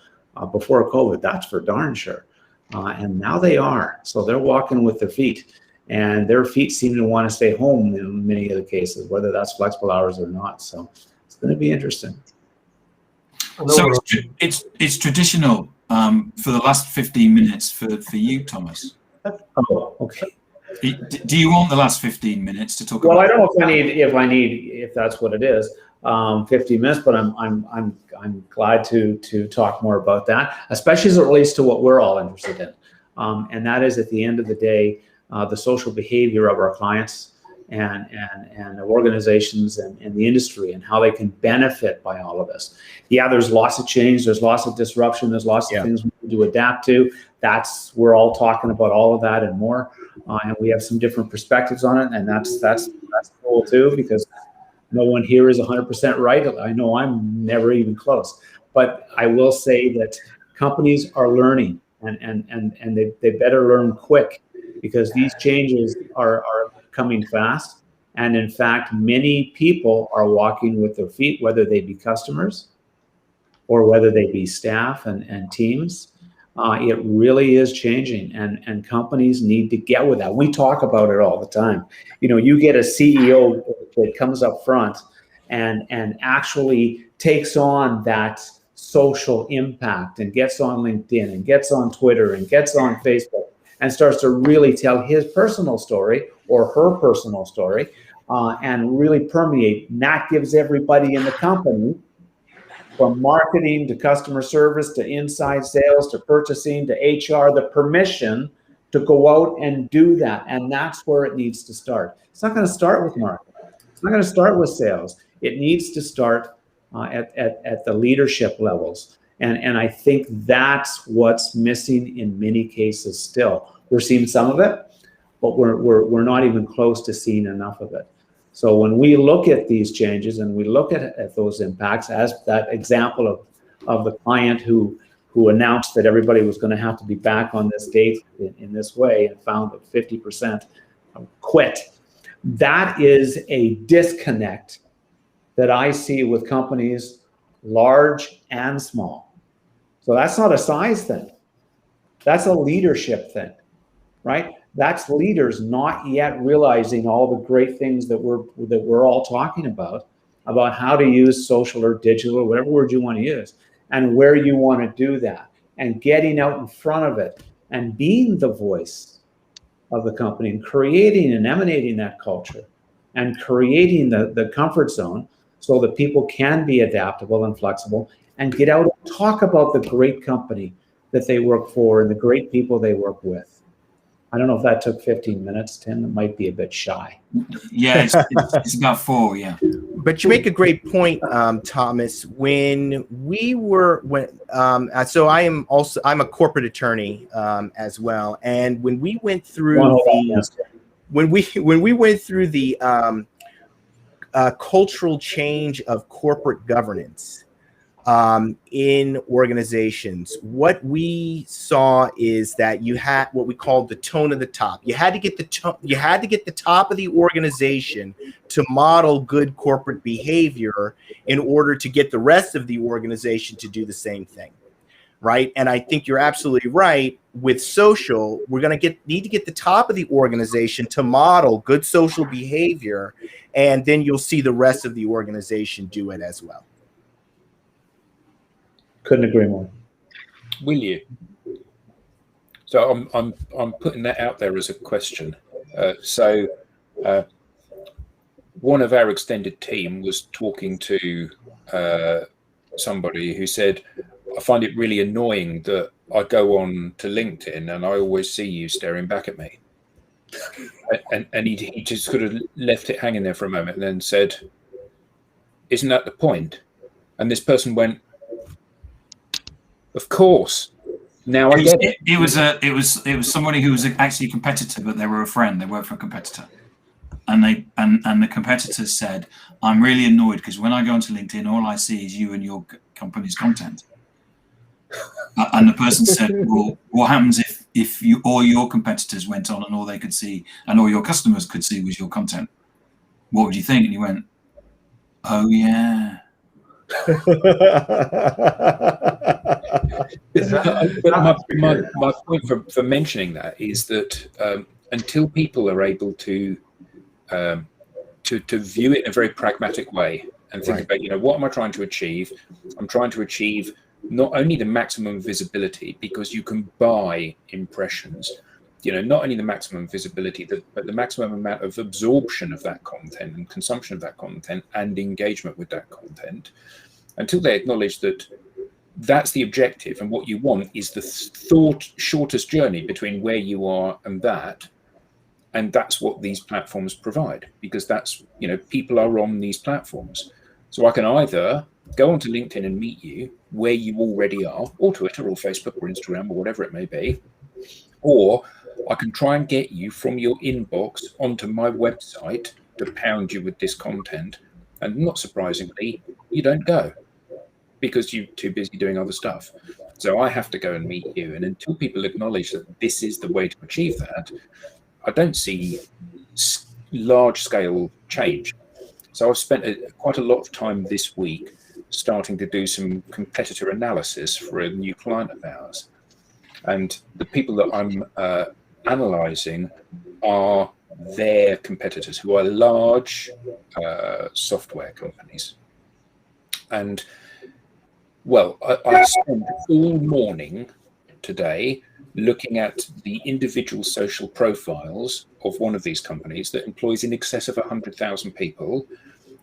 Speaker 2: before COVID, that's for darn sure. And now they are. So they're walking with their feet, and their feet seem to want to stay home in many of the cases, whether that's flexible hours or not. So it's going to be interesting.
Speaker 1: So it's traditional for the last 15 minutes for you, Thomas.
Speaker 2: Oh, okay.
Speaker 1: Do you want the last 15 minutes to talk about?
Speaker 2: Well, I don't know if that's what it is, 15 minutes, but I'm glad to talk more about that, especially as it relates to what we're all interested in. And that is, at the end of the day, the social behavior of our clients and organizations and the industry, and how they can benefit by all of this. Yeah, there's lots of change, there's lots of disruption, there's lots of things we need to adapt to. We're all talking about all of that and more, and we have some different perspectives on it, and that's cool too, because no one here is 100% right. I know I'm never even close, but I will say that companies are learning, and they better learn quick, because these changes are coming fast. And in fact, many people are walking with their feet, whether they be customers or whether they be staff and teams. It really is changing, and companies need to get with that. We talk about it all the time. You know, you get a CEO that comes up front and actually takes on that social impact and gets on LinkedIn and gets on Twitter and gets on Facebook and starts to really tell his personal story or her personal story, and really permeate. And that gives everybody in the company, from marketing to customer service to inside sales to purchasing to HR, the permission to go out and do that. And that's where it needs to start. It's not going to start with marketing. It's not going to start with sales. It needs to start at the leadership levels. And I think that's what's missing in many cases still. We're seeing some of it, but we're not even close to seeing enough of it. So when we look at these changes and we look at those impacts, as that example of the client who announced that everybody was going to have to be back on this date in this way, and found that 50% quit, that is a disconnect that I see with companies large and small. So that's not a size thing. That's a leadership thing, right? That's leaders not yet realizing all the great things that we're all talking about how to use social or digital or whatever word you want to use, and where you want to do that, and getting out in front of it and being the voice of the company and creating and emanating that culture and creating the comfort zone so that people can be adaptable and flexible and get out and talk about the great company that they work for and the great people they work with. I don't know if that took 15 minutes, Tim. It might be a bit shy.
Speaker 1: Yeah, it's about 4, yeah.
Speaker 5: But you make a great point, Thomas. So I'm a corporate attorney as well, and when we went through the cultural change of corporate governance in organizations, what we saw is that you had what we called the tone of the top. You had to get the top of the organization to model good corporate behavior in order to get the rest of the organization to do the same thing, right? And I think you're absolutely right. With social, we're going to need to get the top of the organization to model good social behavior, and then you'll see the rest of the organization do it as well.
Speaker 2: Couldn't agree more.
Speaker 6: Will you? So I'm putting that out there as a question. One of our extended team was talking to somebody who said, I find it really annoying that I go on to LinkedIn and I always see you staring back at me. And he just sort of left it hanging there for a moment and then said, "Isn't that the point?" And this person went, "Of course. Now I get it."
Speaker 1: It was somebody who was actually a competitor, but they were a friend. They worked for a competitor, and the competitor said, "I'm really annoyed because when I go onto LinkedIn, all I see is you and your company's content." And the person said, "Well, what happens if you all your competitors went on and all they could see and all your customers could see was your content? What would you think?" And he went, "Oh yeah."
Speaker 6: My point for mentioning that is that until people are able to view it in a very pragmatic way and think about, what am I trying to achieve? I'm trying to achieve not only the maximum visibility, because you can buy impressions, not only the maximum visibility, but the maximum amount of absorption of that content and consumption of that content and engagement with that content. Until they acknowledge that that's the objective and what you want is the shortest journey between where you are and that. And that's what these platforms provide, because that's, people are on these platforms. So I can either go onto LinkedIn and meet you where you already are, or Twitter or Facebook or Instagram or whatever it may be, or I can try and get you from your inbox onto my website to pound you with this content. And not surprisingly, you don't go because you're too busy doing other stuff. So I have to go and meet you. And until people acknowledge that this is the way to achieve that, I don't see large-scale change. So I've spent quite a lot of time this week starting to do some competitor analysis for a new client of ours. And the people that I'm analysing are their competitors, who are large software companies. And, well, I spent all morning today looking at the individual social profiles of one of these companies that employs in excess of 100,000 people,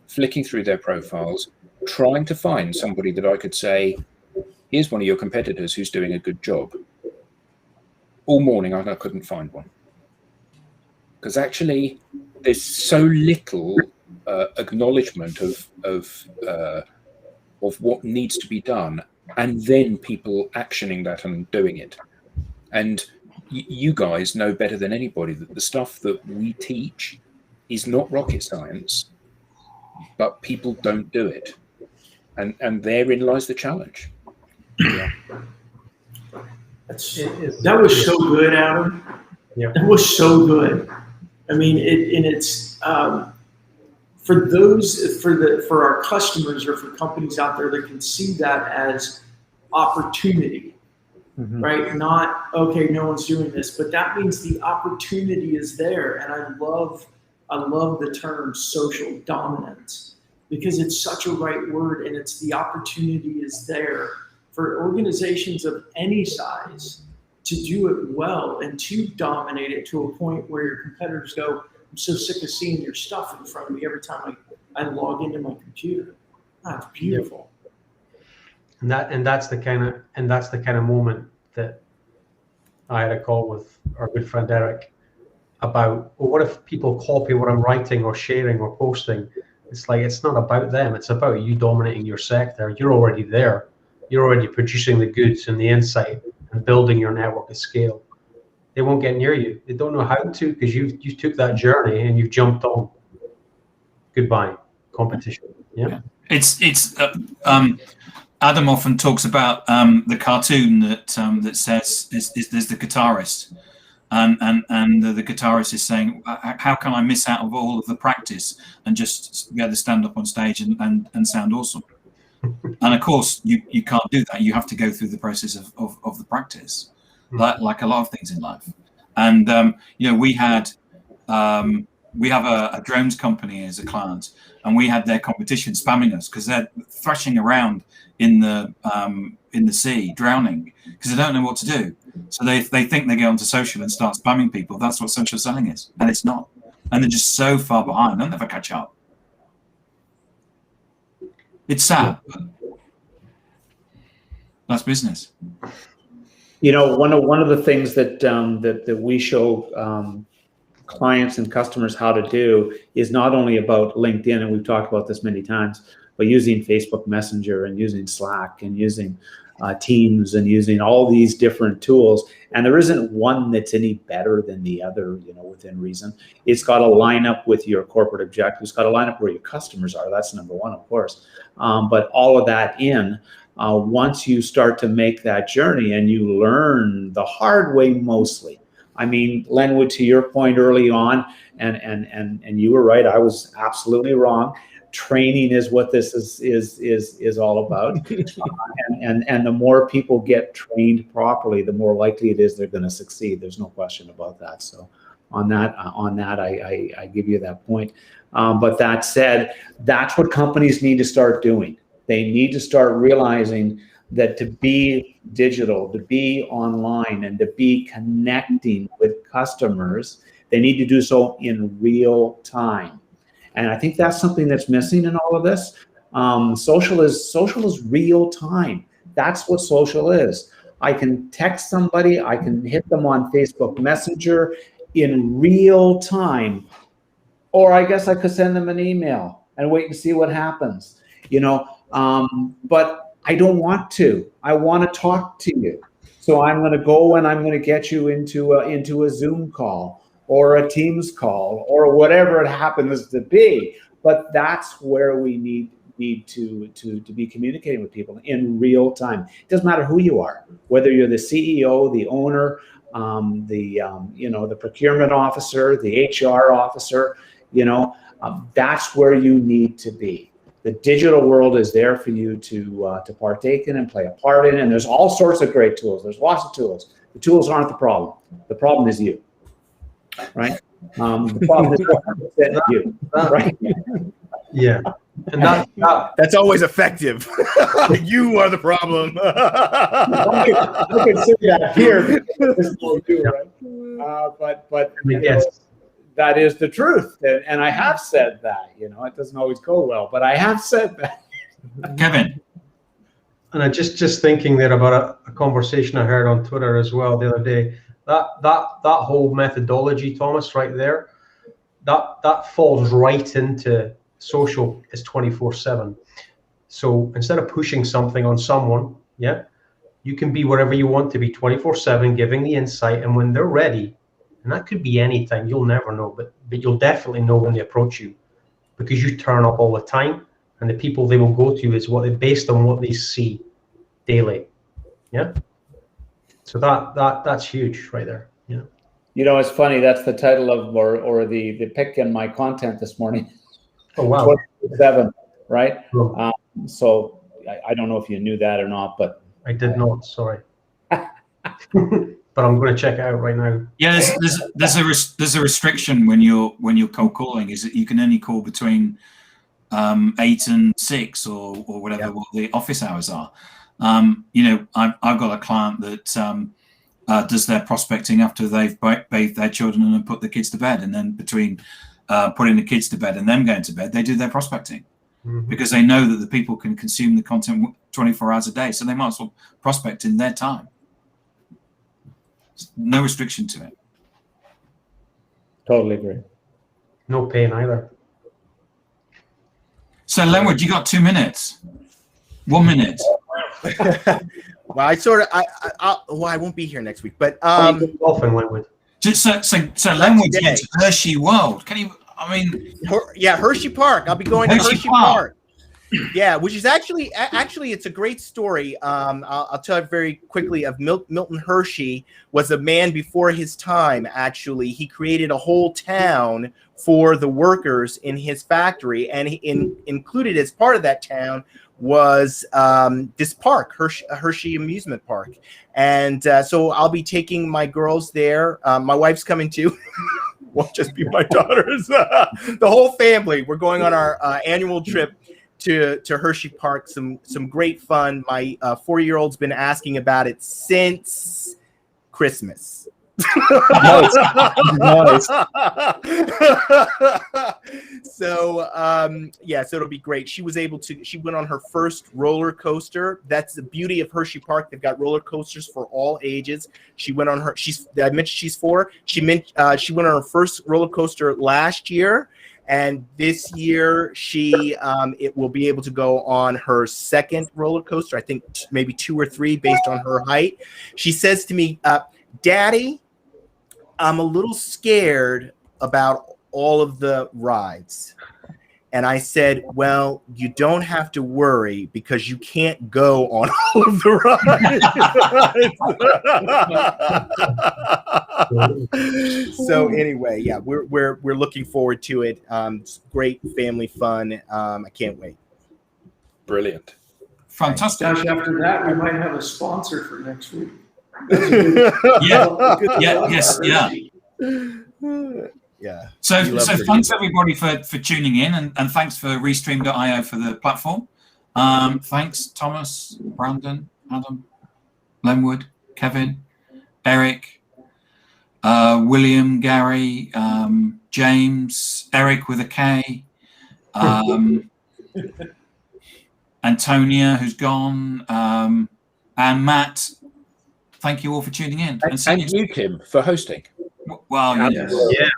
Speaker 6: flicking through their profiles, trying to find somebody that I could say, here's one of your competitors who's doing a good job. All morning, I couldn't find one. Because actually, there's so little acknowledgement of what needs to be done, and then people actioning that and doing it. And you guys know better than anybody that the stuff that we teach is not rocket science, but people don't do it. And therein lies the challenge.
Speaker 3: Yeah. That was so good, Adam. Yeah. That was so good. I mean, it's for our customers or for companies out there that can see that as opportunity. Mm-hmm. Right? Not, okay, no one's doing this, but that means the opportunity is there. And I love the term social dominance, because it's such a right word, and it's the opportunity is there for organizations of any size to do it well and to dominate it to a point where your competitors go, I'm so sick of seeing your stuff in front of me every time I log into my computer. That's beautiful.
Speaker 4: And that's the kind of moment that I had a call with our good friend Eric about, well, what if people copy what I'm writing or sharing or posting? It's like, it's not about them. It's about you dominating your sector. You're already there. You're already producing the goods and the insight and building your network at scale. They won't get near you. They don't know how to, because you took that journey and you've jumped on. Goodbye, competition. Yeah.
Speaker 1: It's Adam often talks about the cartoon that says there's the guitarist, and the guitarist is saying, how can I miss out of all of the practice and just be able to stand up on stage and sound awesome? And of course you can't do that. You have to go through the process of the practice, like a lot of things in life. And we have a drones company as a client, and we had their competition spamming us because they're thrashing around in the sea, drowning, because they don't know what to do. So they think they go onto social and start spamming people. That's what social selling is, and it's not. And they're just so far behind; they'll never catch up. It's sad, but that's business.
Speaker 2: One of the things that we show clients and customers how to do is not only about LinkedIn, and we've talked about this many times, but using Facebook Messenger and using Slack and using Teams and using all these different tools. And there isn't one that's any better than the other, within reason. It's got to line up with your corporate objectives. It's got to line up where your customers are. That's number one, of course. But all of that once you start to make that journey and you learn the hard way mostly. I mean, Lenwood, to your point early on, and you were right, I was absolutely wrong. Training is what this is all about, and the more people get trained properly, the more likely it is they're going to succeed. There's no question about that. So, on that, I give you that point. But that said, that's what companies need to start doing. They need to start realizing that to be digital, to be online, and to be connecting with customers, they need to do so in real time. And I think that's something that's missing in all of this. Social is real time. That's what social is. I can text somebody, I can hit them on Facebook Messenger in real time, or I guess I could send them an email and wait and see what happens. But I don't want to. I want to talk to you. So I'm going to go and I'm going to get you into a Zoom call or a Teams call or whatever it happens to be. But that's where we need to be communicating with people in real time. It doesn't matter who you are, whether you're the CEO, the owner, the procurement officer, the HR officer. That's where you need to be. The digital world is there for you to partake in and play a part in, and there's all sorts of great tools. There's lots of tools. The tools aren't the problem. The problem is you, right? The problem is you, right?
Speaker 4: Yeah, and
Speaker 5: that's always effective. You are the problem.
Speaker 2: I can say that here, right? But that is the truth, and I have said that. It doesn't always go well, but I have said that.
Speaker 1: Kevin.
Speaker 4: And I just thinking there about a conversation I heard on Twitter as well the other day. That whole methodology, Thomas, right there, that falls right into social is 24/7. So instead of pushing something on someone, you can be wherever you want to be 24/7, giving the insight, and when they're ready. And that could be anytime. You'll never know, but you'll definitely know when they approach you, because you turn up all the time, and the people they will go to is based on what they see daily. Yeah. So that's huge right there. Yeah.
Speaker 2: It's funny. That's the title of or the pick in my content this morning.
Speaker 4: Oh wow.
Speaker 2: 7, right?
Speaker 4: Oh.
Speaker 2: So I don't know if you knew that or not, but
Speaker 4: I did not. Sorry. But I'm going to check it out right now.
Speaker 1: Yeah, there's a restriction when you're cold calling, is that you can only call between 8 and 6 or whatever what the office hours are. I've got a client that does their prospecting after they've bathed their children and put the kids to bed, and then between putting the kids to bed and them going to bed, they do their prospecting. Because they know that the people can consume the content 24 hours a day, so they might as well prospect in their time. No restriction to it.
Speaker 2: Totally agree.
Speaker 4: No pain either.
Speaker 1: So, Lenwood, you got 2 minutes. 1 minute.
Speaker 5: Well, I won't be here next week, but
Speaker 4: often Lenwood.
Speaker 1: So Lenwood is Hershey World. Can you? I mean,
Speaker 5: Hershey Park. I'll be going to Hershey Park. Yeah, which is actually it's a great story. I'll tell you very quickly of Milton Hershey was a man before his time. Actually, he created a whole town for the workers in his factory, and included as part of that town was this park, Hershey Amusement Park. And so I'll be taking my girls there. My wife's coming too. Won't just be my daughters. The whole family. We're going on our annual trip to Hershey Park. Some great fun. My 4-year-old's been asking about it since Christmas.
Speaker 6: Nice. Nice.
Speaker 5: So yeah, so it'll be great. She went on her first roller coaster. That's the beauty of Hershey Park. They've got roller coasters for all ages. She went on I mentioned she's 4. She went on her first roller coaster last year, and this year she it will be able to go on her second roller coaster. I think maybe 2 or 3 based on her height. She says to me, Daddy, I'm a little scared about all of the rides. And I said, well, you don't have to worry because you can't go on all of the rides. So anyway, yeah, we're looking forward to it. It's great family fun. I can't wait.
Speaker 6: Brilliant.
Speaker 1: Fantastic.
Speaker 3: Gosh, after that, we might have a sponsor for next week.
Speaker 5: Yeah.
Speaker 1: So thanks everybody for tuning in, and thanks for Restream.io for the platform. Thanks Thomas, Brandon, Adam, Lenwood, Kevin, Eric, William, Gary, James, Eric with a K, Antonia, who's gone, and Matt. Thank you all for tuning in.
Speaker 6: And you, Tim, for hosting.
Speaker 1: Well,
Speaker 3: Yes.
Speaker 4: Yeah.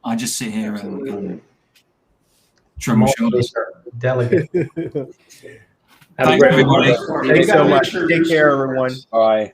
Speaker 1: I just sit here and drum my shoulders.
Speaker 4: Delegate.
Speaker 2: Have a
Speaker 1: Thanks,
Speaker 2: great
Speaker 1: everybody.
Speaker 2: one.
Speaker 5: Thanks so much. Take care, everyone.
Speaker 6: Bye.